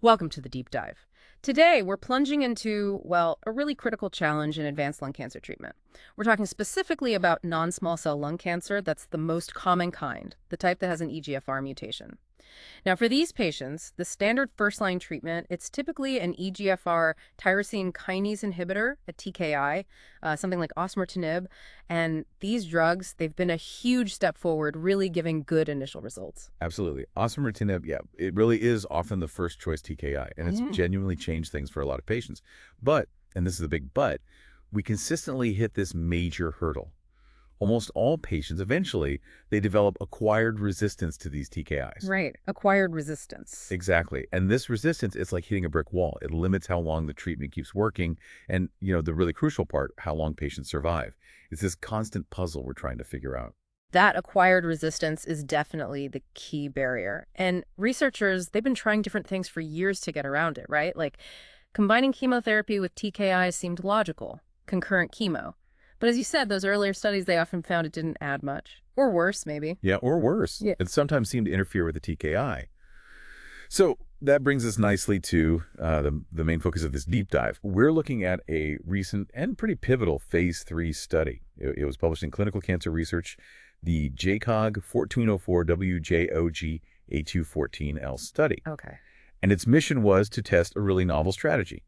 Welcome to the deep dive. Today, we're plunging into, well, a really critical challenge in advanced lung cancer treatment. We're talking specifically about non-small cell lung cancer that's the most common kind, the type that has an EGFR mutation. Now, for these patients, the standard first-line treatment, it's typically an EGFR tyrosine kinase inhibitor, a TKI, something like osimertinib. And these drugs, they've been a huge step forward, really giving good initial results. Absolutely. Osimertinib, yeah, it really is often the first choice TKI, and it's Yeah. genuinely changed things for a lot of patients. But, and this is a big but, we consistently hit this major hurdle. Almost all patients, eventually, they develop acquired resistance to these TKIs. Right, acquired resistance. Exactly. And this resistance, it's like hitting a brick wall. It limits how long the treatment keeps working. And, the really crucial part, how long patients survive. It's this constant puzzle we're trying to figure out. That acquired resistance is definitely the key barrier. And researchers, they've been trying different things for years to get around it, right? Like combining chemotherapy with TKI seemed logical, concurrent chemo. But as you said, those earlier studies, they often found it didn't add much. Or worse, maybe. Yeah, or worse. Yeah. It sometimes seemed to interfere with the TKI. So that brings us nicely to the main focus of this deep dive. We're looking at a recent and pretty pivotal phase 3 study. It was published in Clinical Cancer Research, the JCOG 1404-WJOG A214L study. Okay. And its mission was to test a really novel strategy.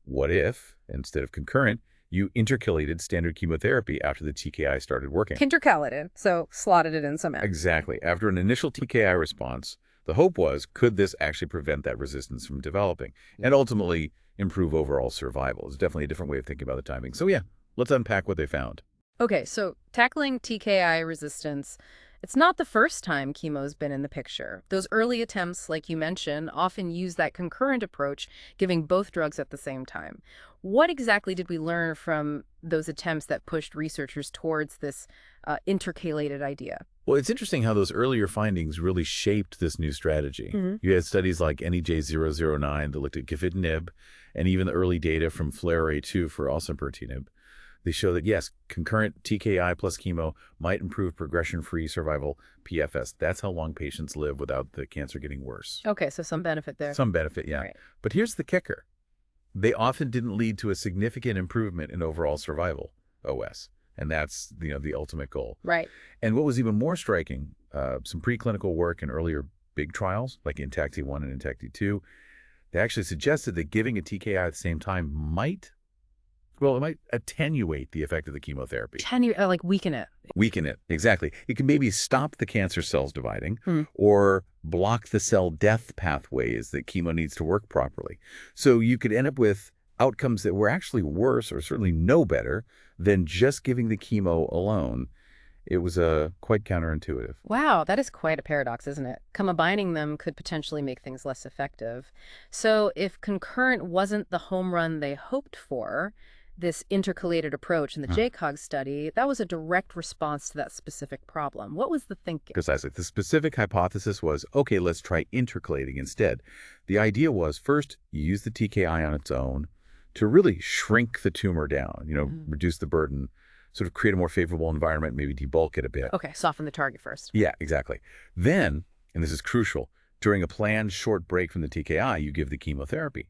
What if, instead of concurrent, you intercalated standard chemotherapy after the TKI started working? Intercalated, so slotted it in some end. Exactly. After an initial TKI response, the hope was, could this actually prevent that resistance from developing and ultimately improve overall survival? It's definitely a different way of thinking about the timing. So yeah, let's unpack what they found. Okay, so tackling TKI resistance, it's not the first time chemo's been in the picture. Those early attempts, like you mentioned, often use that concurrent approach, giving both drugs at the same time. What exactly did we learn from those attempts that pushed researchers towards this intercalated idea? Well, it's interesting how those earlier findings really shaped this new strategy. Mhm. You had studies like NEJ009 that looked at gefitinib, and even the early data from FLAIR-A2 for osimertinib. They show that, yes, concurrent TKI plus chemo might improve progression-free survival, PFS. That's how long patients live without the cancer getting worse. Okay, so some benefit there. Some benefit, yeah. Right. But here's the kicker. They often didn't lead to a significant improvement in overall survival, OS. And that's, the ultimate goal. Right. And what was even more striking, some preclinical work in earlier big trials, like INTACT-1 and INTACT-2, they actually suggested that giving a TKI at the same time it might attenuate the effect of the chemotherapy. Like weaken it. Weaken it, exactly. It can maybe stop the cancer cells dividing Hmm. or block the cell death pathways that chemo needs to work properly. So you could end up with outcomes that were actually worse or certainly no better than just giving the chemo alone. It was quite counterintuitive. Wow, that is quite a paradox, isn't it? Combining them could potentially make things less effective. So if concurrent wasn't the home run they hoped for, this intercalated approach in the JCOG study, that was a direct response to that specific problem. What was the thinking? Precisely. The specific hypothesis was, okay, let's try intercalating instead. The idea was, first, you use the TKI on its own to really shrink the tumor down, reduce the burden, sort of create a more favorable environment, maybe debulk it a bit. Okay, soften the target first. Yeah, exactly. Then, and this is crucial, during a planned short break from the TKI, you give the chemotherapy.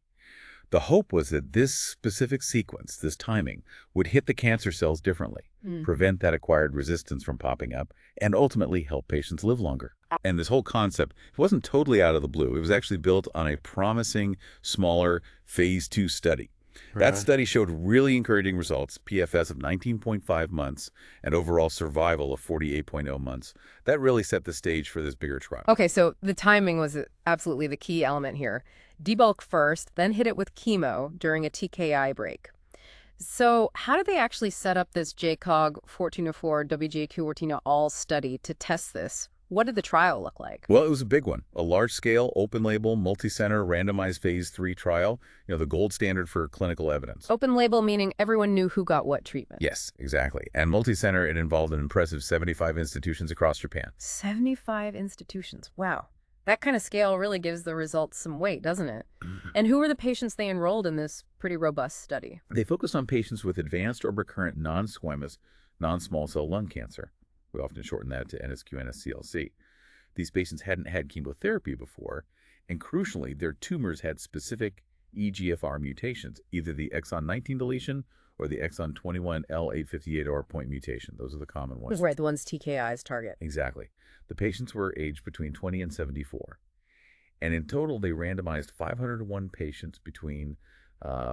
The hope was that this specific sequence, this timing, would hit the cancer cells differently, prevent that acquired resistance from popping up, and ultimately help patients live longer. And this whole concept, it wasn't totally out of the blue. It was actually built on a promising, smaller phase 2 study. That study showed really encouraging results, PFS of 19.5 months and overall survival of 48.0 months. That really set the stage for this bigger trial. Okay, so the timing was absolutely the key element here. Debulk first, then hit it with chemo during a TKI break. So how did they actually set up this JCOG 1404 WJQ14 all study to test this? What did the trial look like? Well, it was a big one. A large-scale, open-label, multi-center, randomized phase 3 trial, the gold standard for clinical evidence. Open label meaning everyone knew who got what treatment. Yes, exactly. And multi-center, it involved an impressive 75 institutions across Japan. 75 institutions. Wow. That kind of scale really gives the results some weight, doesn't it? And who were the patients they enrolled in this pretty robust study? They focused on patients with advanced or recurrent non-squamous, non-small cell lung cancer. We often shorten that to NSCLC. These patients hadn't had chemotherapy before, And crucially, their tumors had specific EGFR mutations, either the exon 19 deletion or the exon 21 L858R point mutation. Those are the common ones. Right, the ones TKIs target. Exactly. The patients were aged between 20 and 74. And in total, they randomized 501 patients between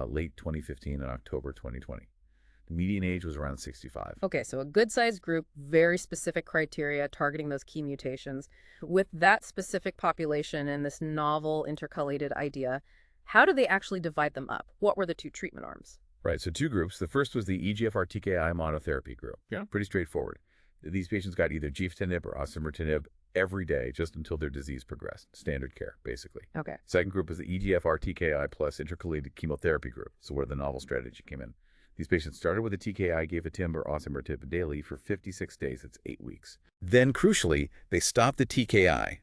late 2015 and October 2020. The median age was around 65. Okay, so a good-sized group, very specific criteria, targeting those key mutations. With that specific population and this novel intercalated idea, how do they actually divide them up? What were the two treatment arms? Right, so two groups. The first was the EGFR TKI monotherapy group. Yeah. Pretty straightforward. These patients got either gefitinib or osimertinib every day just until their disease progressed. Standard care, basically. Okay. Second group was the EGFR TKI plus intercalated chemotherapy group, so where the novel strategy came in. These patients started with a TKI, gefitinib or osimertinib daily for 56 days. That's 8 weeks. Then, crucially, they stopped the TKI.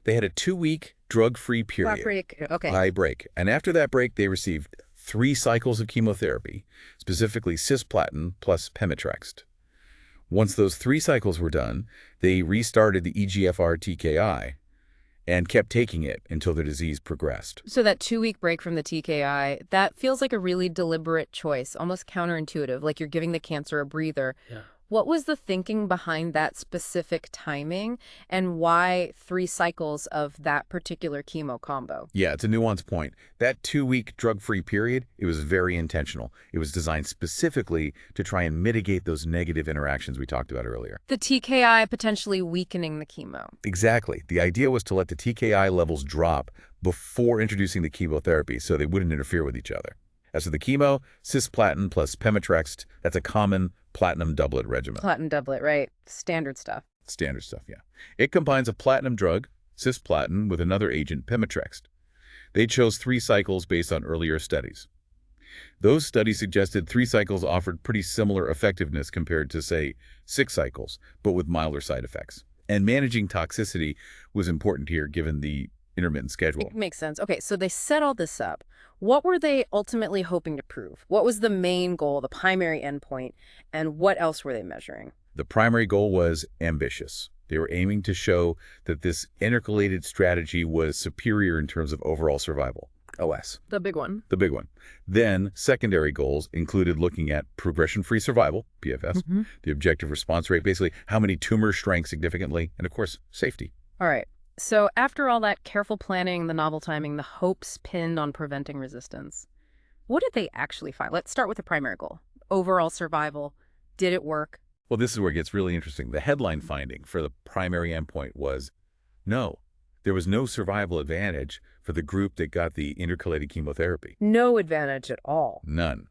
They had a 2-week drug-free period. Break. Okay. High break. And after that break, they received 3 cycles of chemotherapy, specifically cisplatin plus pemetrexed. Once those 3 cycles were done, they restarted the EGFR TKI and kept taking it until the disease progressed. So that 2-week break from the TKI, that feels like a really deliberate choice, almost counterintuitive, like you're giving the cancer a breather. Yeah. What was the thinking behind that specific timing, and why 3 cycles of that particular chemo combo? Yeah, it's a nuanced point. That 2-week drug-free period, it was very intentional. It was designed specifically to try and mitigate those negative interactions we talked about earlier. The TKI potentially weakening the chemo. Exactly. The idea was to let the TKI levels drop before introducing the chemotherapy so they wouldn't interfere with each other. As for the chemo, cisplatin plus pemetrexed, that's a common platinum doublet regimen. Platinum doublet, right? Standard stuff. Standard stuff, yeah. It combines a platinum drug, cisplatin, with another agent, pemetrexed. They chose 3 cycles based on earlier studies. Those studies suggested 3 cycles offered pretty similar effectiveness compared to, say, 6 cycles, but with milder side effects. And managing toxicity was important here given the intermittent schedule. It makes sense. Okay, so they set all this up. What were they ultimately hoping to prove? What was the main goal, the primary endpoint, and what else were they measuring? The primary goal was ambitious. They were aiming to show that this intercalated strategy was superior in terms of overall survival, OS. The big one. The big one. Then, secondary goals included looking at progression-free survival, PFS, the objective response rate, basically how many tumors shrank significantly, and of course, safety. All right. So after all that careful planning, the novel timing, the hopes pinned on preventing resistance, what did they actually find? Let's start with the primary goal. Overall survival. Did it work? Well, this is where it gets really interesting. The headline finding for the primary endpoint was, no, there was no survival advantage for the group that got the intercalated chemotherapy. No advantage at all. None.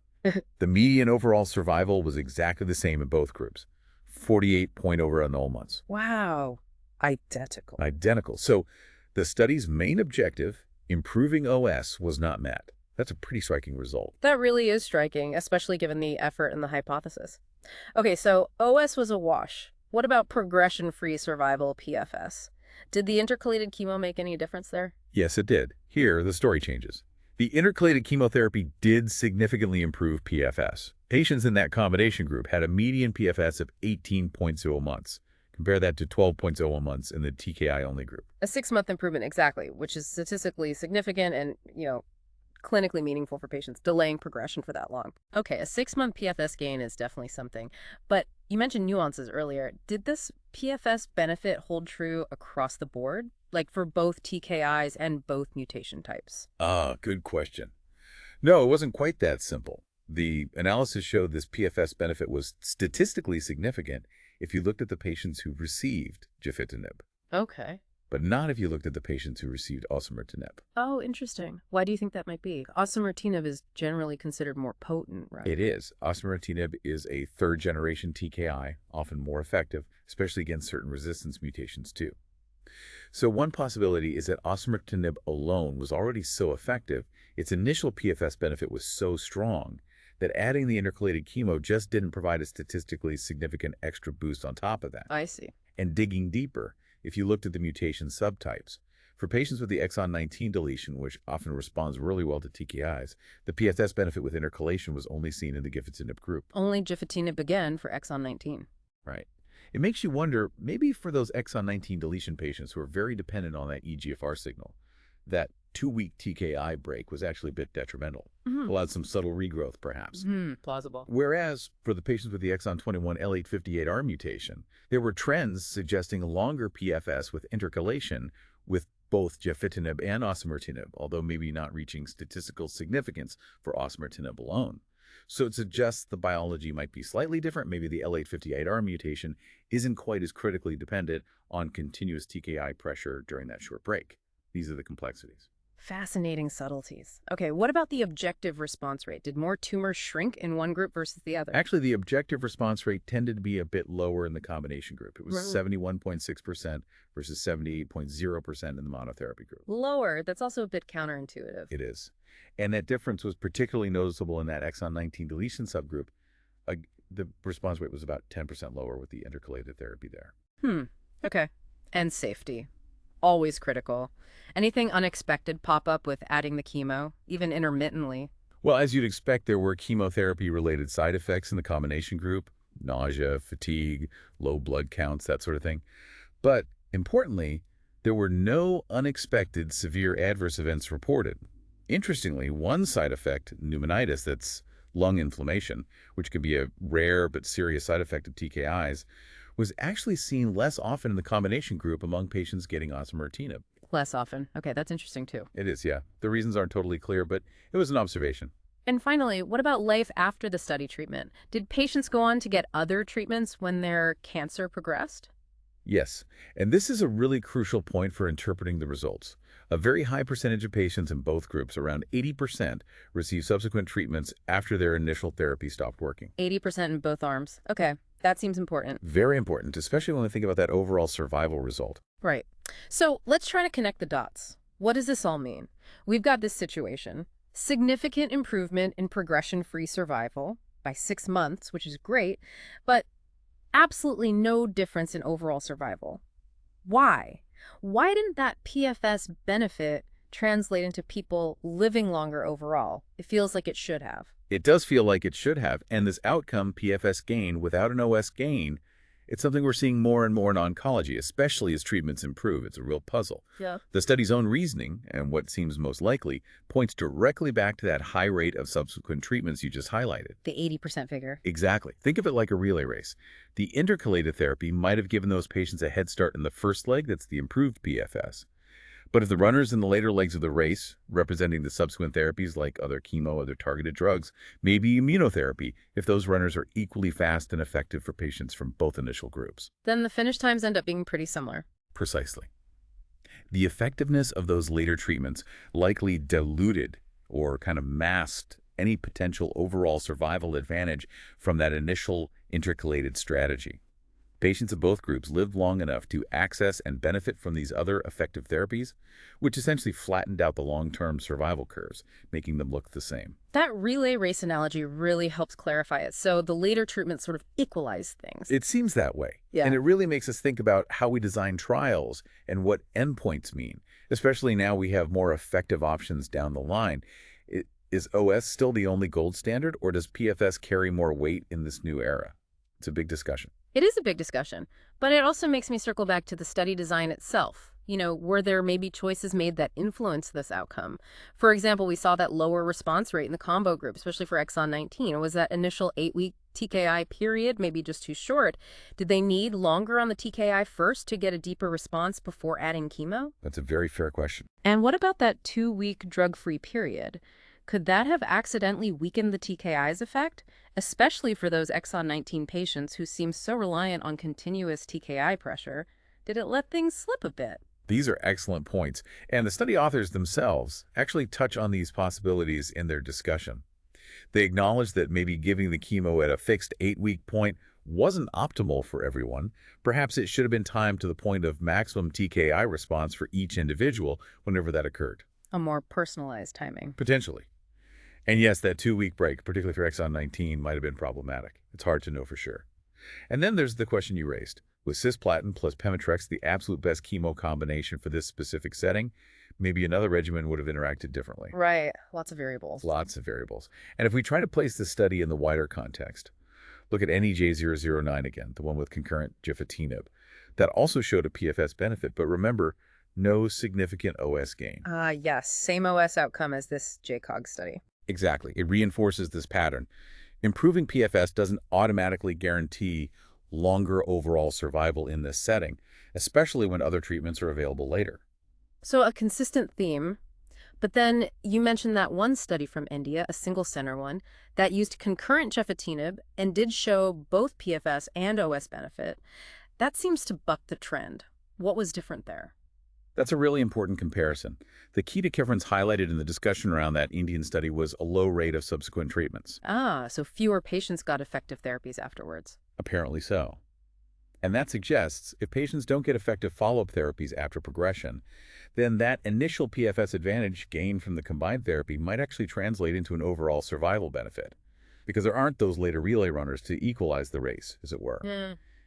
The median overall survival was exactly the same in both groups, 48 point over a null months. Wow. Identical. Identical. So the study's main objective, improving OS, was not met. That's a pretty striking result. That really is striking, especially given the effort and the hypothesis. Okay, so OS was a wash. What about progression-free survival, PFS? Did the intercalated chemo make any difference there? Yes, it did. Here, the story changes. The intercalated chemotherapy did significantly improve PFS. Patients in that combination group had a median PFS of 18.0 months. Compare that to 12.01 months in the TKI-only group. A 6-month improvement, exactly, which is statistically significant and, clinically meaningful for patients, delaying progression for that long. Okay, a 6-month PFS gain is definitely something. But you mentioned nuances earlier. Did this PFS benefit hold true across the board, like for both TKIs and both mutation types? Good question. No, it wasn't quite that simple. The analysis showed this PFS benefit was statistically significant if you looked at the patients who received gefitinib, Okay. but not if you looked at the patients who received osimertinib. Oh, interesting. Why do you think that might be? Osimertinib is generally considered more potent, right? It is. Osimertinib is a 3rd-generation TKI, often more effective, especially against certain resistance mutations too. So one possibility is that osimertinib alone was already so effective, its initial PFS benefit was so strong, that adding the intercalated chemo just didn't provide a statistically significant extra boost on top of that. I see. And digging deeper, if you looked at the mutation subtypes, for patients with the exon 19 deletion, which often responds really well to TKIs, the PFS benefit with intercalation was only seen in the gefitinib group. Only gefitinib again for exon 19. Right. It makes you wonder, maybe for those exon 19 deletion patients who are very dependent on that EGFR signal, that 2-week TKI break was actually a bit detrimental, Hmm. allowed some subtle regrowth perhaps. Plausible. Whereas for the patients with the exon 21 L858R mutation, there were trends suggesting longer PFS with intercalation with both gefitinib and osimertinib, although maybe not reaching statistical significance for osimertinib alone. So it suggests the biology might be slightly different. Maybe the L858R mutation isn't quite as critically dependent on continuous TKI pressure during that short break. These are the complexities. Fascinating subtleties. Okay, what about the objective response rate? Did more tumors shrink in one group versus the other? Actually, the objective response rate tended to be a bit lower in the combination group. It was Right. 71.6% versus 78.0% in the monotherapy group. Lower. That's also a bit counterintuitive. It is. And that difference was particularly noticeable in that exon 19 deletion subgroup. Uh, the response rate was about 10% lower with the intercalated therapy there. Okay. And safety. Always critical. Anything unexpected pop up with adding the chemo, even intermittently? Well, as you'd expect, there were chemotherapy-related side effects in the combination group, nausea, fatigue, low blood counts, that sort of thing. But importantly, there were no unexpected severe adverse events reported. Interestingly, one side effect, pneumonitis, that's lung inflammation, which can be a rare but serious side effect of TKIs, was actually seen less often in the combination group among patients getting osimertinib. Less often. Okay, that's interesting too. It is, yeah. The reasons aren't totally clear, but it was an observation. And finally, what about life after the study treatment? Did patients go on to get other treatments when their cancer progressed? Yes, and this is a really crucial point for interpreting the results. A very high percentage of patients in both groups, around 80%, received subsequent treatments after their initial therapy stopped working. 80% in both arms. Okay, that seems important. Very important, especially when we think about that overall survival result. Right. So let's try to connect the dots. What does this all mean? We've got this situation. Significant improvement in progression-free survival by 6 months, which is great, but absolutely no difference in overall survival. Why? Why didn't that PFS benefit translate into people living longer overall? It feels like it should have. It does feel like it should have, and this outcome, PFS gain without an OS gain, it's something we're seeing more and more in oncology, especially as treatments improve. It's a real puzzle. Yeah. The study's own reasoning, and what seems most likely, points directly back to that high rate of subsequent treatments you just highlighted. The 80% figure. Exactly. Think of it like a relay race. The intercalated therapy might have given those patients a head start in the first leg, that's the improved PFS. But if the runners in the later legs of the race, representing the subsequent therapies like other chemo, other targeted drugs, maybe immunotherapy, if those runners are equally fast and effective for patients from both initial groups. Then the finish times end up being pretty similar. Precisely. The effectiveness of those later treatments likely diluted or kind of masked any potential overall survival advantage from that initial intercalated strategy. Patients of both groups lived long enough to access and benefit from these other effective therapies, which essentially flattened out the long-term survival curves, making them look the same. That relay race analogy really helps clarify it. So the later treatments sort of equalize things. It seems that way. Yeah. And it really makes us think about how we design trials and what endpoints mean, especially now we have more effective options down the line. Is OS still the only gold standard, or does PFS carry more weight in this new era? It's a big discussion. It is a big discussion, but it also makes me circle back to the study design itself. You know, were there maybe choices made that influenced this outcome? For example, we saw that lower response rate in the combo group, especially for exon 19. Was that initial 8-week TKI period maybe just too short? Did they need longer on the TKI first to get a deeper response before adding chemo? That's a very fair question. And what about that 2-week drug-free period? Could that have accidentally weakened the TKI's effect, especially for those exon 19 patients who seem so reliant on continuous TKI pressure? Did it let things slip a bit? These are excellent points, and the study authors themselves actually touch on these possibilities in their discussion. They acknowledge that maybe giving the chemo at a fixed 8-week point wasn't optimal for everyone. Perhaps it should have been timed to the point of maximum TKI response for each individual whenever that occurred. A more personalized timing. Potentially. And yes, that 2-week break, particularly for exon 19, might have been problematic. It's hard to know for sure. And then there's the question you raised. Was cisplatin plus Pemetrexed the absolute best chemo combination for this specific setting? Maybe another regimen would have interacted differently. Right. Lots of variables. Lots of variables. And if we try to place this study in the wider context, look at NEJ009 again, the one with concurrent gefitinib. That also showed a PFS benefit, but remember, no significant OS gain. Yes, same OS outcome as this JCOG study. Exactly. It reinforces this pattern. Improving PFS doesn't automatically guarantee longer overall survival in this setting, especially when other treatments are available later. So a consistent theme. But then you mentioned that one study from India, a single center one, that used concurrent gefitinib and did show both PFS and OS benefit. That seems to buck the trend. What was different there? That's a really important comparison. The key to difference highlighted in the discussion around that Indian study was a low rate of subsequent treatments. So fewer patients got effective therapies afterwards. Apparently so. And that suggests if patients don't get effective follow-up therapies after progression, then that initial PFS advantage gained from the combined therapy might actually translate into an overall survival benefit, because there aren't those later relay runners to equalize the race, as it were.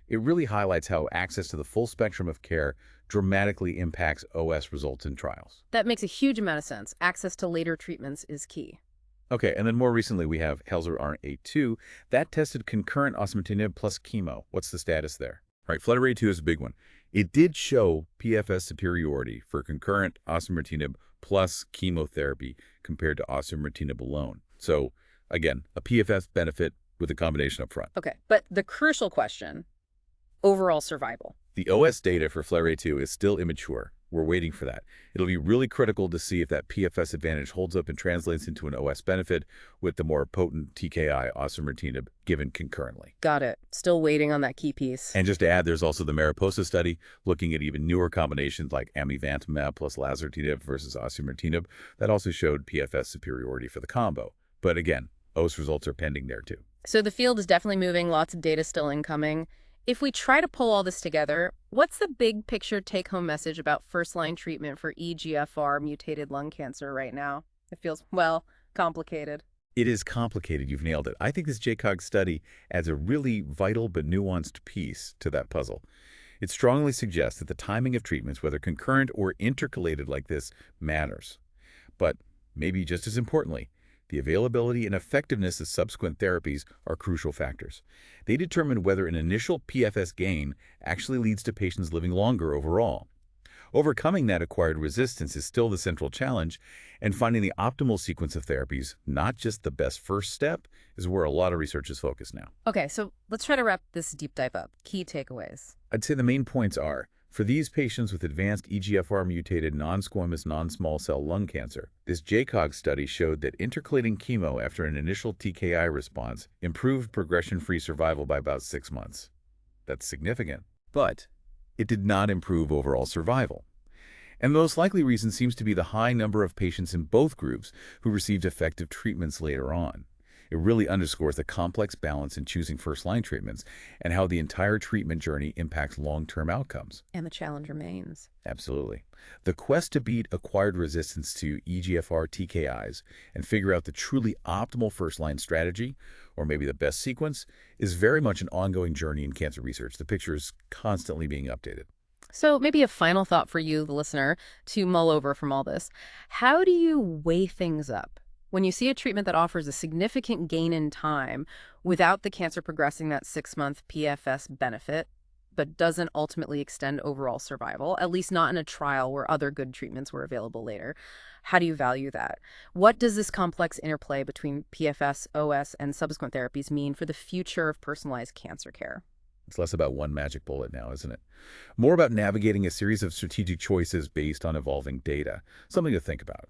It really highlights how access to the full spectrum of care dramatically impacts OS results in trials. That makes a huge amount of sense. Access to later treatments is key. Okay, and then more recently we have HELSR-RA2 that tested concurrent osimertinib plus chemo. What's the status there? Right, FLUTTER-A2 is a big one. It did show PFS superiority for concurrent osimertinib plus chemotherapy compared to osimertinib alone. So, again, a PFS benefit with a combination up front. Okay, but the crucial question, overall survival. The OS data for FLUTTER-A2 is still immature. We're waiting for that. It'll be really critical to see if that PFS advantage holds up and translates into an OS benefit with the more potent TKI osimertinib given concurrently. Got it. Still waiting on that key piece. And just to add, there's also the Mariposa study looking at even newer combinations like amivantamab plus lazertinib versus osimertinib that also showed PFS superiority for the combo. But again, OS results are pending there too. So the field is definitely moving, lots of data still incoming. If we try to pull all this together, what's the big picture take-home message about first-line treatment for EGFR mutated lung cancer right now? It feels, well, complicated. It is complicated. You've nailed it. I think this JCOG study adds a really vital but nuanced piece to that puzzle. It strongly suggests that the timing of treatments, whether concurrent or intercalated like this, matters. But maybe just as importantly, the availability and effectiveness of subsequent therapies are crucial factors. They determine whether an initial PFS gain actually leads to patients living longer overall. Overcoming that acquired resistance is still the central challenge, and finding the optimal sequence of therapies, not just the best first step, is where a lot of research is focused now. Okay, so let's try to wrap this deep dive up. Key takeaways. I'd say the main points are, for these patients with advanced EGFR-mutated non-squamous non-small cell lung cancer, this JCOG study showed that intercalating chemo after an initial TKI response improved progression-free survival by about 6 months. That's significant. But it did not improve overall survival. And the most likely reason seems to be the high number of patients in both groups who received effective treatments later on. It really underscores the complex balance in choosing first-line treatments and how the entire treatment journey impacts long-term outcomes. And the challenge remains. Absolutely. The quest to beat acquired resistance to EGFR TKIs and figure out the truly optimal first-line strategy, or maybe the best sequence, is very much an ongoing journey in cancer research. The picture is constantly being updated. So maybe a final thought for you, the listener, to mull over from all this. How do you weigh things up? When you see a treatment that offers a significant gain in time without the cancer progressing that 6-month PFS benefit, but doesn't ultimately extend overall survival, at least not in a trial where other good treatments were available later, how do you value that? What does this complex interplay between PFS, OS, and subsequent therapies mean for the future of personalized cancer care? It's less about one magic bullet now, isn't it? More about navigating a series of strategic choices based on evolving data. Something to think about.